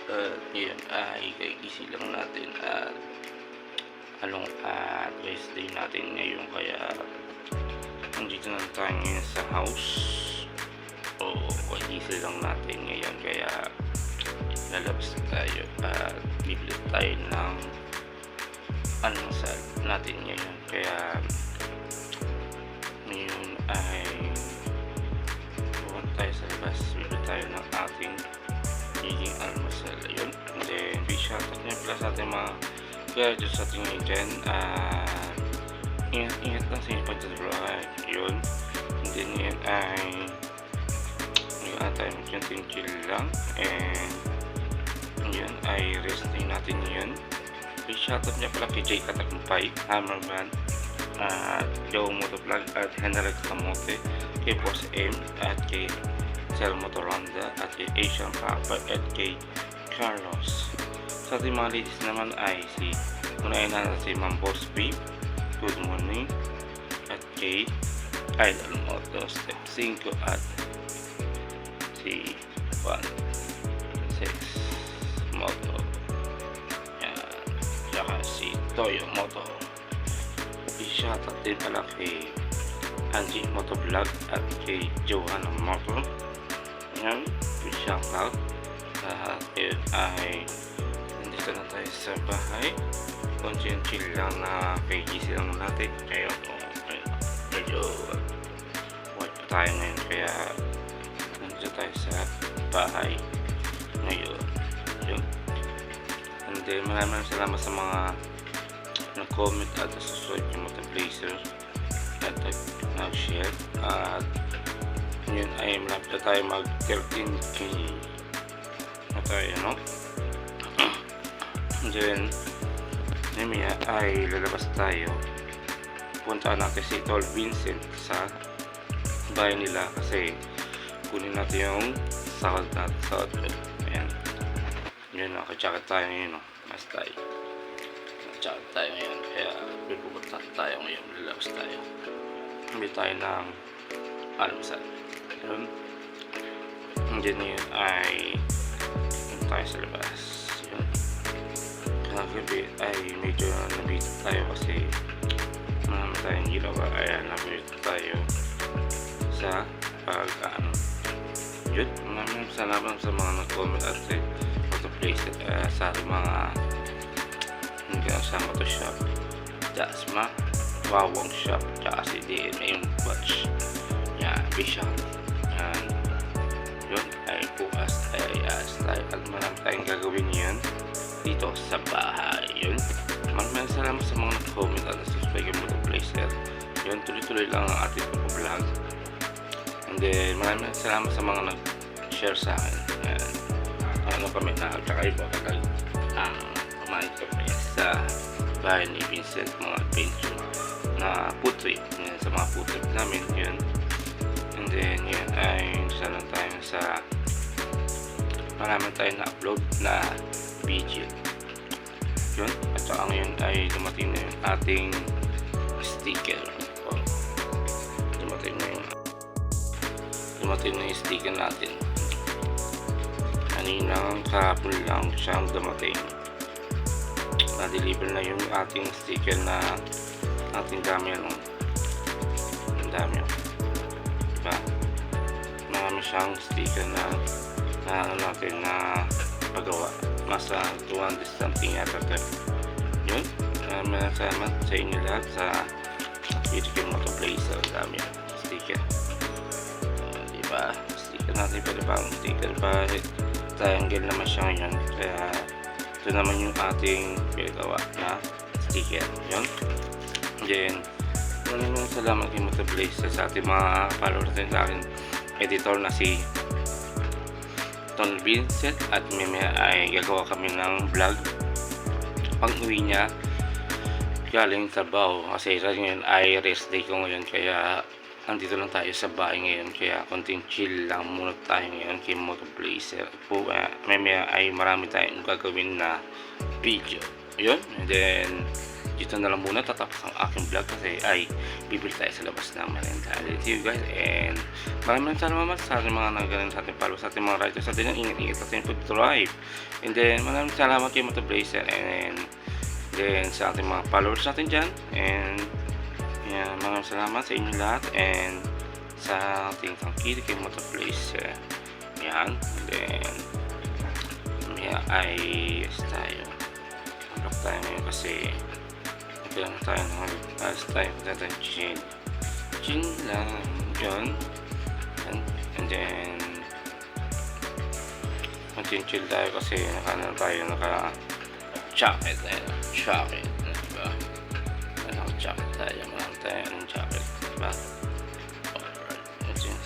Ngayon ay kaigising lang natin at rest day natin ngayon, kaya nandito na tayo ngayon sa house. O kaigising lang natin ngayon, kaya lalabas na tayo at bibili tayo ng almusal natin ngayon. Kaya ngayon ay pupunta tayo sa labas, bibili tayo ng ating higing almusal. Ayun, and then big shoutout nga pala sa ating mga kaya dyan sa ating ngayon dyan. Ingat lang sa inyong pagdadrive. Yun, and then yun ay ngayon tayo mag-kunting chill lang, and yun ay rest day natin yun. Big shoutout nga pala kay Jay Katakumpay, Hammerman, Joe Motovlog at Henry Kamote, kay Boss M at kay Sir Motoranda at kay Asian Papa at kay Carlos. Sa ating mga ladies naman ay unahin na si Ma'am Boss B, good morning, at kay Idol Moto Step 5 at si 1-6 Moto, yan, saka si Toyo Moto. I-shoutout din pala kay Angie Motovlog at kay Johanna Moto. Yan, i-shoutout. At yun ay nandito na tayo sa bahay. Konsyeng chill lang na kaigising lang natin. Kaya medyo wait pa tayo ngayon, kaya nandito tayo sa bahay ngayon. Yun. And then maraming salamat sa mga nag-comment at subscribe yung Motovlazer at nag-share. At yun ay malapit na tayo mag 13K na tayo, no? Then mamaya ay lalabas tayo, punta natin si Tol Vincent sa bahay nila kasi kunin natin yung sahod natin sa outlet. Ayan, yun, nakajacket tayo ngayon, no? Mas tayo nakajacket tayo ngayon, kaya bibubutat tayo ngayon, lalabas tayo, hindi tayo ng almusal. Yun, yun ay tayo sa labas. Yun, kagabi ay medyo nabito tayo kasi marami tayong ginawa. Ayan, nabito tayo sa yun, maraming salamat sa mga nag-comment at Motovlaze sa ating mga hanggang sa Moto Shop, Dasma, Wawang Shop, tsaka si DMA Watch. Yan, Bishop. Yan, yun ay bukas ay tayo at marami tayong gagawin yun dito sa bahay. Yun, maraming salamat sa mga nag-comment at subscribe yung Motovlazer. Yun, tuloy-tuloy lang ang ating vlog. And then maraming salamat sa mga nag-share sa akin. Yan, ano kami na tsaka iba kapag kumain kami sa bahay ni Vincent, mga adventure na food trip. Yan, sa mga food trip namin yun. And then yun ay sana tayo sa marami tayong na-upload na video. Yun, at saka ngayon ay dumating na yung ating sticker. Dumating na yung sticker natin. Kaninang kahapon lang siyang dumating. Na-deliver na yung ating sticker na ating dami, ano, ang dami, diba? Marami siyang sticker na natin na pagawa, nasa 200 something yata. Yun, maraming salamat sa inyo lahat sa Philippine Motovlazer. Ang dami sticker, diba? Sticker natin pa, diba? Ang sticker pa triangle naman siya ngayon, kaya ito naman yung ating pinagawa na sticker. Yun, then maraming salamat kay Motovlazer sa ating mga followers din, sa akin editor na si Tol Vincent, at mamaya ay gagawa kami ng vlog pag uwi niya galing trabaho, kasi ngayon ay rest day ko ngayon, kaya nandito lang tayo sa bahay ngayon, kaya konting chill lang muna tayo ngayon kay Motovlazer. Mamaya ay marami tayong gagawin na video. Yun, and then dito na lang muna tatapos ang aking vlog kasi ay bibili tayo sa labas ng merenda. Thank you guys, and maraming salamat sa ating mga nagaling sa ating follow, sa ating mga writers, sa ating ingat-ingat sa ating food drive. And then maraming salamat kay Moto Blazer, and then sa ating mga followers natin dyan. And yan, maraming salamat sa inyo lahat, and sa ating tangkili kay Moto Blazer. Yan, and then mamaya ay yes tayo. Vlog tayo ngayon kasi lang tayo ng last time natin chin lang yun, and then mag-chill tayo kasi naka jacket, diba? Naka-jacket tayo, marami tayo ng jacket, diba? Alright, ito yung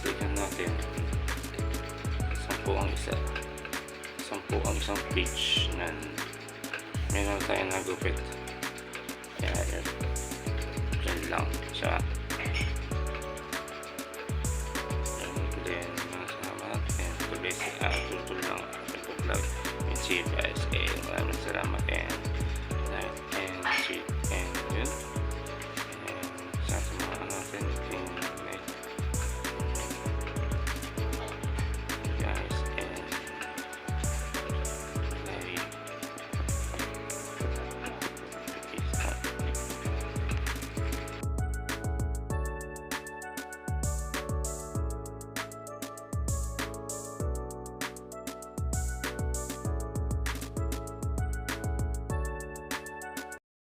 sticker natin. 10 ang isang page na meron tayo nagupit. Kaya yun lang siya. And then salamat, and tuloy tutulong lang aking vlog. And see you guys, and maraming salamat, and